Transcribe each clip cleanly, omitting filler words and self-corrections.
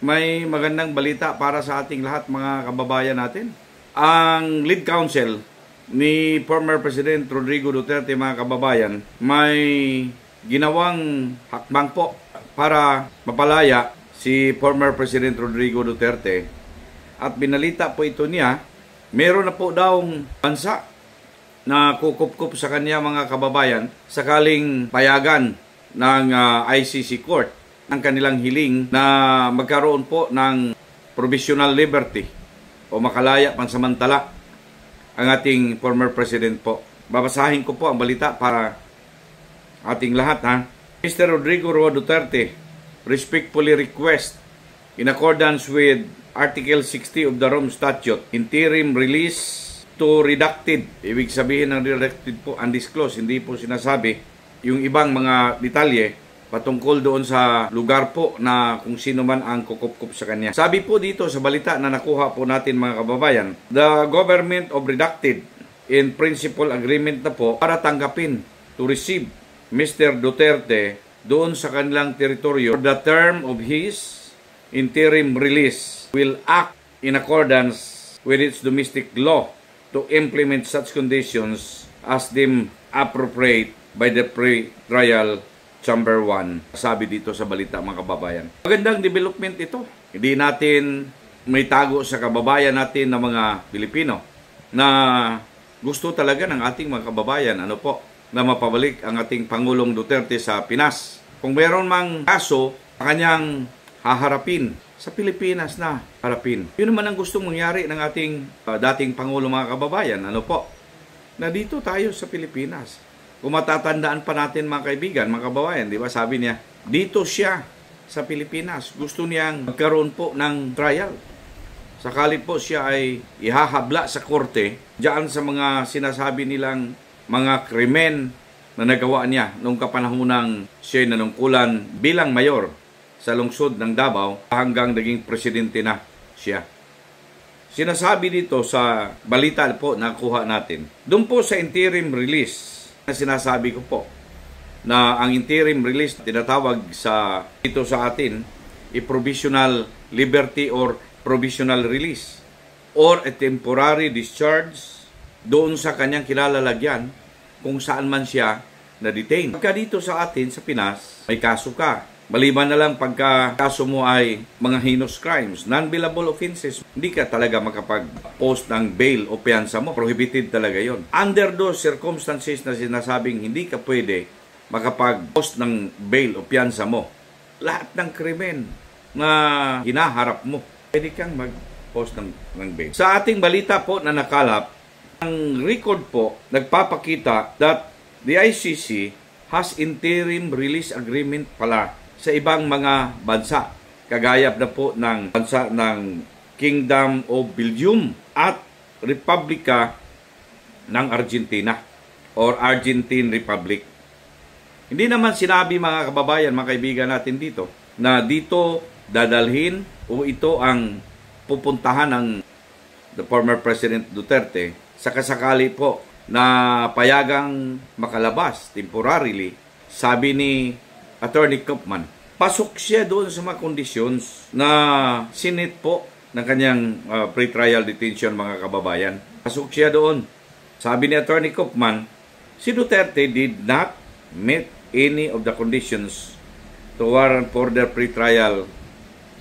may magandang balita para sa ating lahat mga kababayan natin. Ang lead counsel ni former President Rodrigo Duterte, mga kababayan, may ginawang hakbang po para mapalaya si former President Rodrigo Duterte. At binalita po ito niya, meron na po daw bansa na kukup-kup sa kanya, mga kababayan, sakaling payagan ng ICC Court ang kanilang hiling na magkaroon po ng provisional liberty o makalaya pansamantala ang ating former president po. Babasahin ko po ang balita para ating lahat, ha. Mr. Rodrigo Roa Duterte respectfully request, in accordance with Article 60 of the Rome Statute, interim release to redacted. Ibig sabihin ng redacted po, undisclosed, hindi po sinasabi yung ibang mga detalye patungkol doon sa lugar po na kung sino man ang kukup-kup sa kanya. Sabi po dito sa balita na nakuha po natin, mga kababayan, the government of redacted in principle agreement na po para tanggapin to receive Mr. Duterte doon sa kanilang teritoryo. The term of his interim release will act in accordance with its domestic law to implement such conditions as deemed appropriate by the pre-trial Chamber 1. Sabi dito sa balita, mga kababayan. Magandang development ito. Hindi natin may tago sa kababayan natin na mga Pilipino na gusto talaga ng ating mga kababayan, na mapabalik ang ating Pangulong Duterte sa Pinas. Kung mayroon mang kaso, kanyang haharapin sa Pilipinas na harapin. Yun naman ang gustong mangyari ng ating dating Pangulo, mga kababayan. Na dito tayo sa Pilipinas. Kung matatandaan pa natin, mga kaibigan, mga kababayan, di ba, sabi niya, dito siya sa Pilipinas. Gusto niyang magkaroon po ng trial. Sakali po siya ay ihahabla sa korte diyan sa mga sinasabi nilang mga krimen na nagawa niya noong kapanahonang siya nanungkulan bilang mayor sa lungsod ng Davao hanggang naging presidente na siya. Sinasabi dito sa balita po na nakuha natin. Doon po sa interim release, na sinasabi ko po na ang interim release tinatawag sa dito sa atin provisional liberty or provisional release or a temporary discharge doon sa kanyang kilalalagyan kung saan man siya na-detain. Pagka dito sa atin sa Pinas, may kaso ka. Maliban na lang pagka kaso mo ay mga heinous crimes, non-bailable offenses, hindi ka talaga makapag-post ng bail o piyansa mo. Prohibited talaga yon. Under those circumstances na sinasabing hindi ka pwede makapag-post ng bail o piyansa mo, lahat ng krimen na hinaharap mo, pwede kang mag-post ng bail. Sa ating balita po na nakalap, ang record po nagpapakita that the ICC has interim release agreement pala sa ibang mga bansa, kagaya na po ng bansa ng Kingdom of Belgium at Republika ng Argentina or Argentine Republic. Hindi naman sinabi, mga kababayan, mga kaibigan natin dito, na dito dadalhin o ito ang pupuntahan ng the former President Duterte sa kasakali po na payagang makalabas temporarily. Sabi ni Attorney Koopman, pasok siya doon sa mga conditions na sinit po ng kanyang pre-trial detention, mga kababayan. Pasok siya doon. Sabi ni Attorney Koopman, si Duterte did not meet any of the conditions to warrant for their pre-trial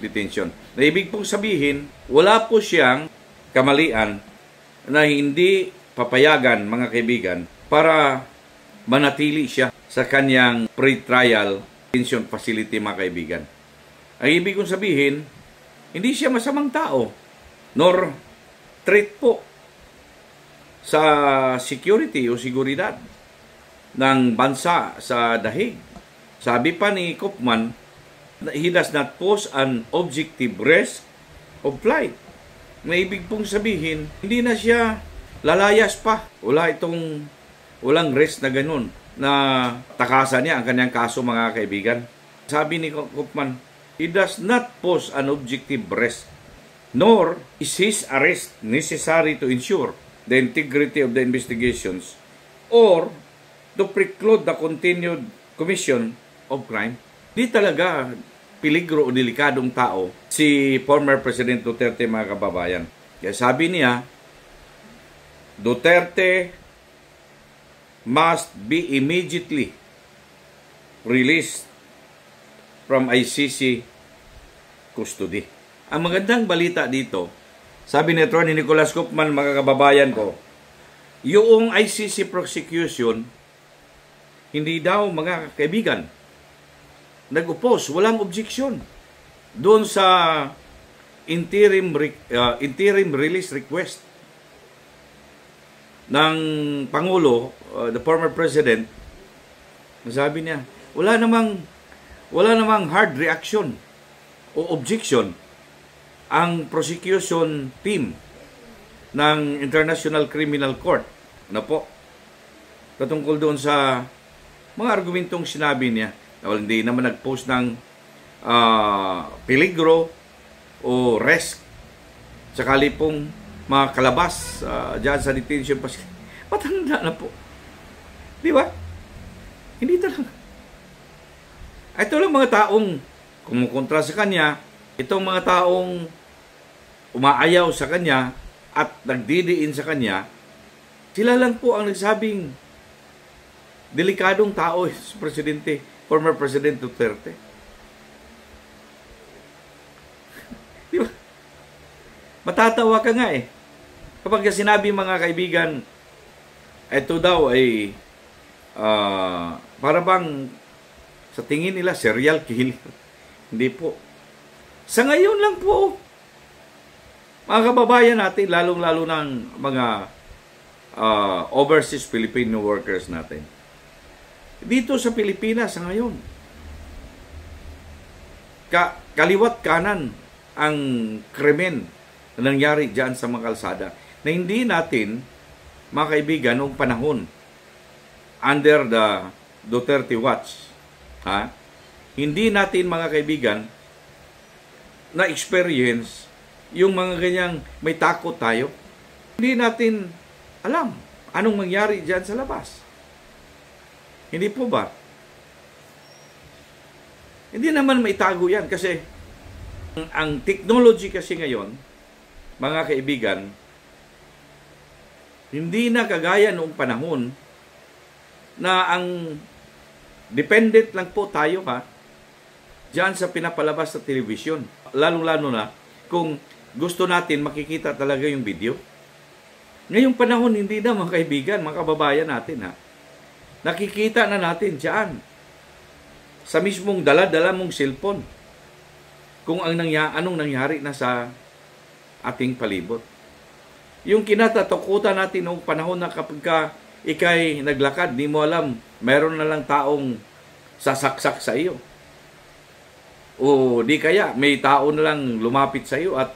detention. Na ibig pong sabihin, wala po siyang kamalian na hindi papayagan, mga kaibigan, para manatili siya sa kanyang pre-trial detention facility, mga kaibigan. Ang ibig kong sabihin, hindi siya masamang tao, nor threat po sa security o seguridad ng bansa sa dahig. Sabi pa ni Koopman, he does not pose an objective risk of flight. May ibig pong sabihin, hindi na siya lalayas pa. Walang risk na ganun na takasan niya ang kanyang kaso, mga kaibigan. Sabi ni Koopman, he does not pose an objective risk, nor is his arrest necessary to ensure the integrity of the investigations or to preclude the continued commission of crime. Di talaga peligro o delikadong tao si former President Duterte, mga kababayan. Kaya sabi niya, Duterte must be immediately released from ICC custody. Ang magandang balita dito, sabi ni Atty. Nicolas Cookman, mga kababayan ko, yung ICC prosecution, hindi daw, mga kaibigan, nag-oppose, walang objection doon sa interim release request ng Pangulo, the former President. Sabi niya, wala namang hard reaction o objection ang prosecution team ng International Criminal Court na po patungkol doon sa mga argumentong sinabi niya. Hindi naman nag-post ng peligro o risk sakali pong mga kalabas dyan sa detention facility. Matanda na po. Di ba? Hindi talaga. Ito lang mga taong kumukontra sa kanya, itong mga taong umaayaw sa kanya at nagdidiin sa kanya, sila lang po ang nagsabing delikadong tao si Presidente, former President Duterte. Di ba? Matatawa ka nga eh. Kapag sinabi, mga kaibigan, ito daw ay para bang sa tingin nila serial killer. Hindi po. Sa ngayon lang po, mga kababayan natin, lalong-lalo ng mga overseas Filipino workers natin. Dito sa Pilipinas sa ngayon, kaliwat kanan ang krimen na nangyari dyan sa mga kalsada na hindi natin, mga kaibigan, noong panahon under the Duterte watch, hindi natin, mga kaibigan, na-experience yung mga ganyang may takot tayo. Hindi natin alam anong mangyari dyan sa labas. Hindi po ba? Hindi naman maitago yan kasi ang technology kasi ngayon, mga kaibigan, hindi na kagaya noong panahon na ang dependent lang po tayo diyan sa pinapalabas sa television. Lalong-lalo na kung gusto natin makikita talaga yung video. Ngayong panahon, hindi na, mga kaibigan, mga kababayan natin nakikita na natin diyan sa mismong dala-dala mong cellphone kung anong nangyari na sa ating palibot. Yung kinatatakutan natin noong panahon na kapag ikay naglakad, di mo alam, meron na lang taong sasaksak sa iyo. O di kaya may tao na lang lumapit sa iyo at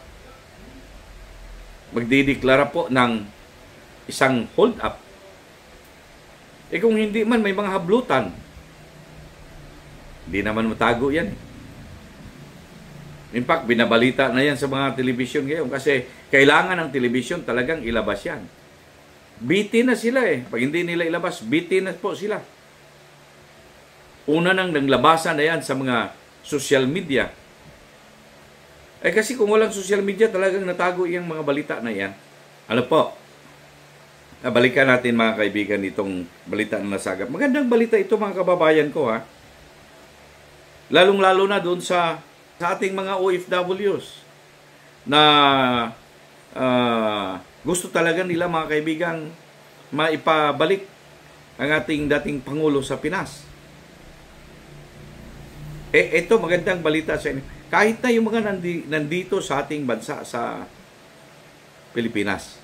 magdideklara po ng isang hold up. Kung hindi man, may mga hablutan. Hindi naman matago yan. In fact, binabalita na yan sa mga telebisyon ngayon kasi kailangan ng telebisyon talagang ilabas yan. Biti na sila Pag hindi nila ilabas, biti na po sila. Una nang nanglabasan na yan sa mga social media. Kasi kung walang social media, talagang natago yung mga balita na yan. Ano po? Balikan natin, mga kaibigan, itong balita na nasagap. Magandang balita ito, mga kababayan ko, Lalong-lalo na doon sa ating mga OFWs na gusto talaga nila, mga kaibigan, maipabalik ang ating dating Pangulo sa Pinas. Ito, magandang balita sa inyo. Kahit na yung mga nandito sa ating bansa, sa Pilipinas.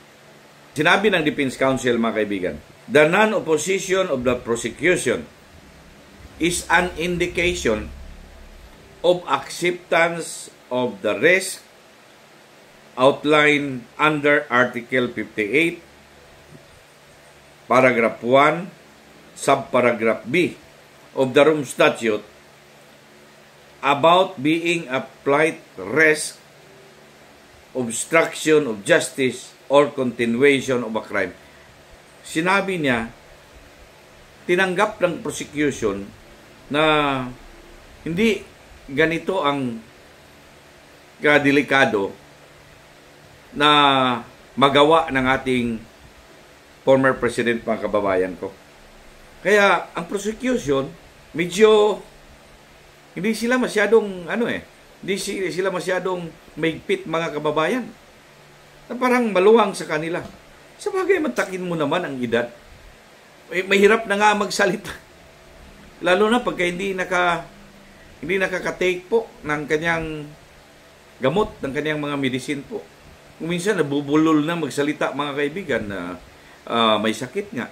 Sinabi ng Defense Counsel, mga kaibigan, the non-opposition of the prosecution is an indication of acceptance of the risk outlined under Article 58, Paragraph 1, Subparagraph B of the Rome Statute about being a flight risk, obstruction of justice, or continuation of a crime. Sinabi niya, tinanggap ng prosecution na hindi ganito ang kadelikado na magawa ng ating former president, mga kababayan ko. Kaya ang prosecution, medyo hindi sila masyadong hindi sila masyadong mahigpit, mga kababayan. Na parang maluwang sa kanila. Sa bagay, matakin mo naman ang edad. Mahirap na nga magsalita. Lalo na pagka hindi nakaka-take po ng kanyang gamot, ng kanyang mga medicine po. Kung minsan nabubulol na magsalita, mga kaibigan, na may sakit nga.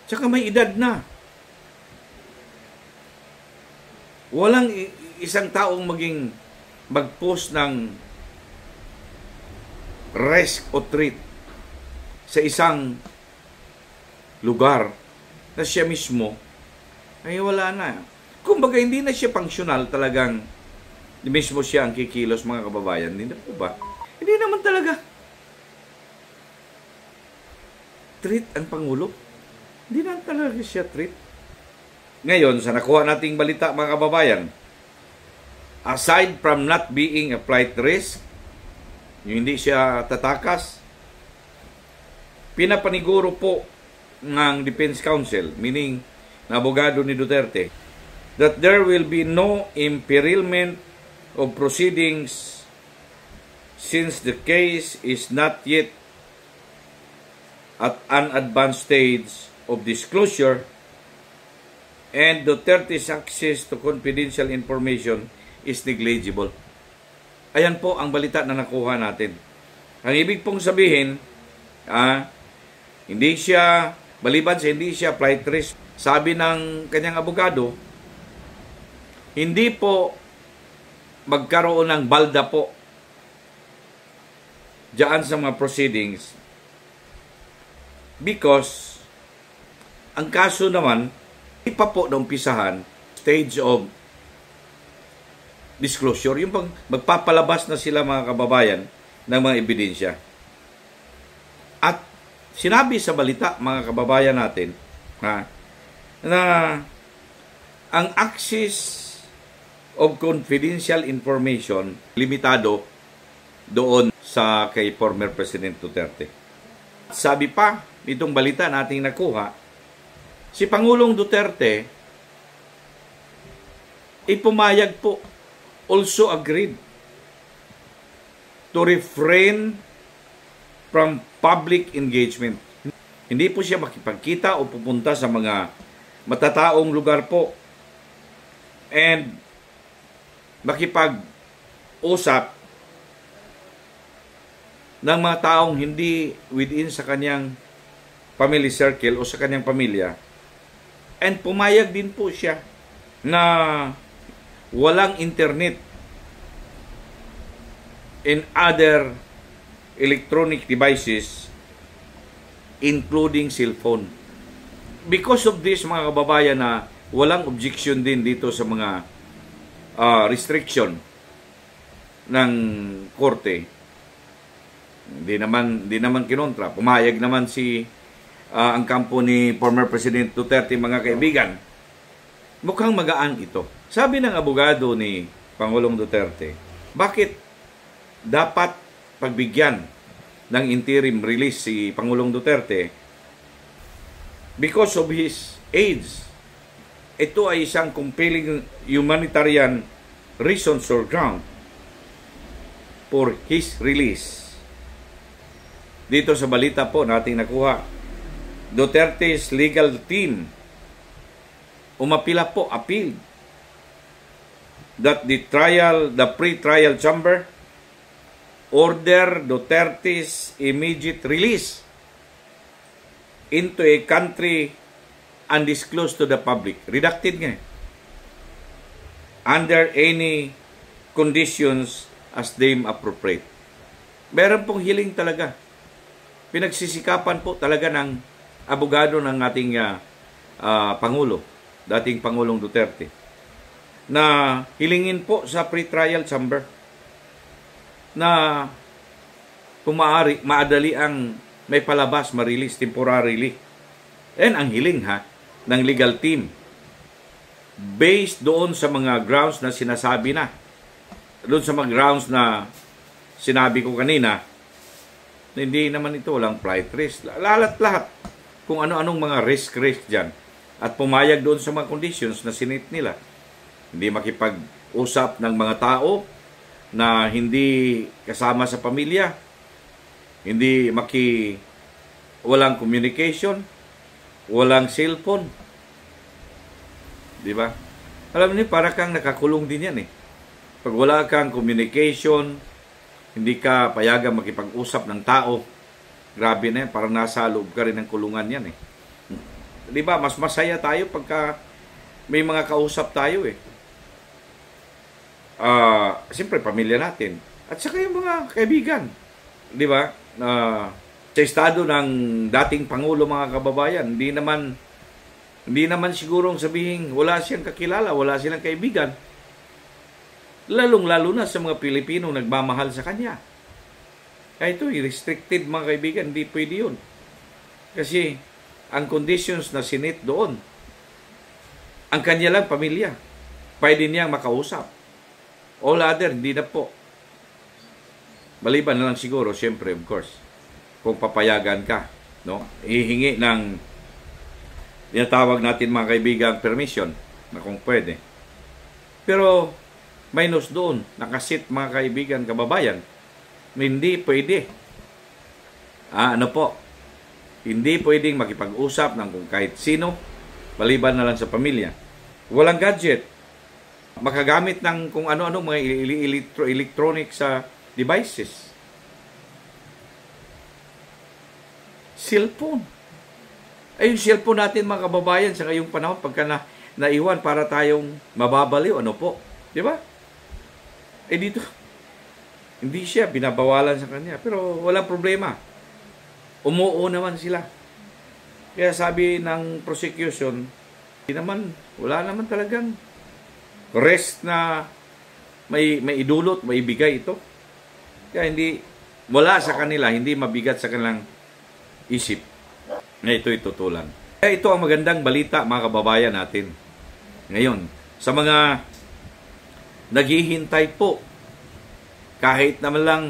Tsaka may edad na. Walang isang taong mag-post ng rest o treat sa isang lugar na siya mismo ay wala na. Kumbaga, hindi na siya functional, talagang mismo siya ang kikilos, mga kababayan. Hindi na po ba? Hindi naman talaga. Treat ang Pangulo. Hindi na talaga siya treat. Ngayon, sa nakuha nating balita, mga kababayan, aside from not being a flight risk, yung hindi siya tatakas, pinapaniguro po ng Defense Counsel, meaning na abogado ni Duterte, that there will be no imperilment of proceedings since the case is not yet at an advanced stage of disclosure and Duterte's access to confidential information is negligible. Ayan po ang balita na nakuha natin. Ang ibig pong sabihin, hindi siya, maliban sa hindi siya flight risk, sabi ng kanyang abogado, hindi po magkaroon ng balda po diyan sa mga proceedings because ang kaso naman, hindi pa po na umpisahan stage of disclosure, yung magpapalabas na sila, mga kababayan, ng mga ebidensya. At sinabi sa balita, mga kababayan natin, na ang access of confidential information limitado doon sa kay former President Duterte. Sabi pa itong balita nating nakuha, si Pangulong Duterte pumayag po, also agreed to refrain from public engagement. Hindi po siya makipagkita o pupunta sa mga matataong lugar po and makipag-usap ng mga taong hindi within sa kanyang family circle o sa kanyang pamilya. And pumayag din po siya na walang internet and other electronic devices including cellphone. Because of this, mga kababayan, na walang objection din dito sa mga restriction ng korte. Hindi naman kinontra. Pumayag naman ang kampo ni former President Duterte, mga kaibigan. Mukhang magaan ito. Sabi ng abogado ni Pangulong Duterte, bakit dapat pagbigyan ng interim release si Pangulong Duterte? Because of his age. Ito ay isang compelling humanitarian reasons or ground for his release. Dito sa balita po nating nakuha, Duterte's legal team appealed that the pre-trial chamber order Duterte's immediate release into a country undisclosed to the public. Redacted nga. Under any conditions as deemed appropriate. Meron pong hiling talaga. Pinagsisikapan po talaga ng abogado ng ating Pangulo, dating Pangulong Duterte, na hilingin po sa pre-trial chamber na kung maadali ang may palabas, ma-release temporarily. Yan ang hiling ng legal team based doon sa mga grounds na sinasabi na. Doon sa mga grounds na sinabi ko kanina, hindi naman ito walang flight risk. Lahat kung ano-anong mga risk dyan. At pumayag doon sa mga conditions na sinit nila. Hindi makipag-usap ng mga tao na hindi kasama sa pamilya. Hindi walang communication, walang cellphone. Di ba? Alam niyo, para kang nakakulong din yan eh. Pag wala kang communication, hindi ka payagang makipag-usap ng tao, grabe na yan, parang nasa loob ka rin ng kulungan yan eh. Di ba? Mas masaya tayo pagka may mga kausap tayo eh. Siyempre, pamilya natin. At saka yung mga kaibigan. Di ba? Sa estado ng dating Pangulo, mga kababayan, hindi naman sigurong sabihin wala siyang kakilala, wala silang kaibigan. Lalong-lalo na sa mga Pilipino nagmamahal sa kanya. Kaya ito, restricted mga kaibigan, hindi pwede yun. Kasi ang conditions na sinit doon, ang kanya lang pamilya, pwede niyang makausap. All other, hindi na po. Maliban na lang siguro, siyempre, of course, kung papayagan ka, no? Hihingi ng tinatawag natin mga kaibigan permission na kung pwede. Pero minus doon, nakasit mga kaibigan, kababayan, hindi pwede. Hindi pwedeng makipag-usap ng kung kahit sino, maliban na lang sa pamilya. Walang gadget. Makagamit ng kung ano-ano mga electronic sa devices. Cellphone. Ay, yung cellphone natin mga kababayan sa ngayong panahon, pagka naiwan para tayong mababaliw, ano po? Di ba? Eh dito, hindi siya binabawalan sa kanya. Pero walang problema. Umuo naman sila. Kaya sabi ng prosecution, wala naman talagang rest na may idulot, may ibigay ito. Kaya wala sa kanila, hindi mabigat sa kanilang isip na ito'y tutulan. Kaya ito ang magandang balita mga kababayan natin. Ngayon, sa mga naghihintay po, kahit naman lang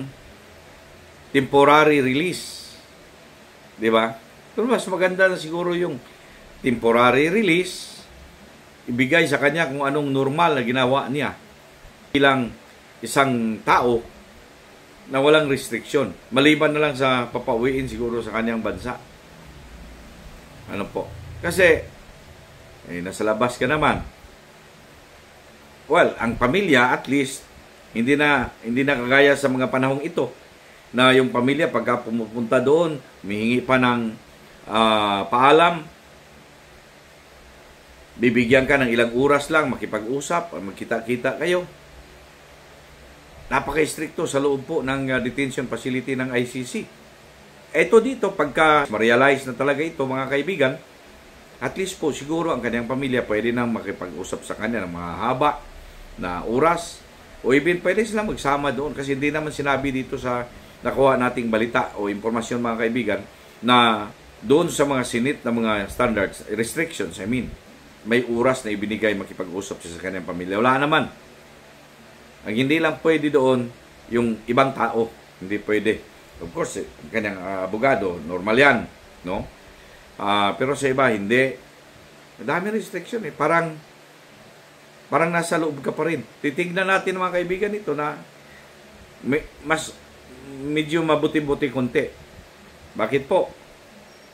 temporary release, di ba? Pero mas maganda na siguro yung temporary release, ibigay sa kanya kung anong normal na ginawa niya bilang isang tao na walang restriction. Maliban na lang sa papauwiin siguro sa kanyang bansa. Ano po? Kasi, nasa labas ka naman. Well, ang pamilya at least, hindi na kagaya sa mga panahong ito na yung pamilya pagka pumupunta doon, humihingi pa ng paalam, bibigyan ka ng ilang oras lang, makipag-usap, magkita-kita kayo. Napaka-stricto sa loob po ng detention facility ng ICC. Eto dito, pagka ma-realize na talaga ito, mga kaibigan, at least po siguro ang kanyang pamilya pwede nang makipag-usap sa kanya ng mga haba na oras, o even pwede silang magsama doon kasi hindi naman sinabi dito sa nakuha nating balita o impormasyon mga kaibigan na doon sa mga sinit na mga standards, restrictions, may oras na ibinigay makipag-usap siya sa kanyang pamilya. Wala naman. Ang hindi lang pwede doon, yung ibang tao. Hindi pwede. Of course, kanyang abogado, normal yan. No? Pero sa iba, hindi. Madami restriction eh. Parang nasa loob ka pa rin. Titignan natin mga kaibigan ito na medyo mabuti-buti konti. Bakit po?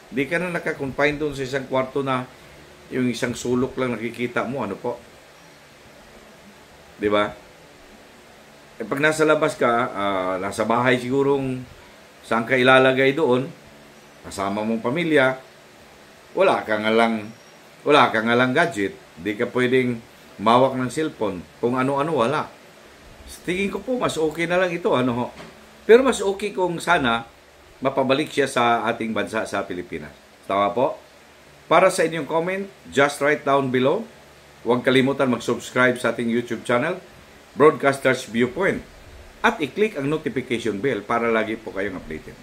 Di ka na nakakonfine doon sa isang kwarto na yung isang sulok lang nakikita mo, ano po? Di ba? Pag nasa labas ka, nasa bahay sigurong saan ka ilalagay doon, kasama mong pamilya, wala ka nga lang gadget, di ka pwedeng mawak ng cellphone, kung ano-ano wala. Tingin ko po, mas okay na lang ito, ano ho? Pero mas okay kung sana mapabalik siya sa ating bansa sa Pilipinas. Tama po? Para sa inyong comment, just write down below. Huwag kalimutan mag-subscribe sa ating YouTube channel, Broadcasters Viewpoint. At i-click ang notification bell para lagi po kayong updated.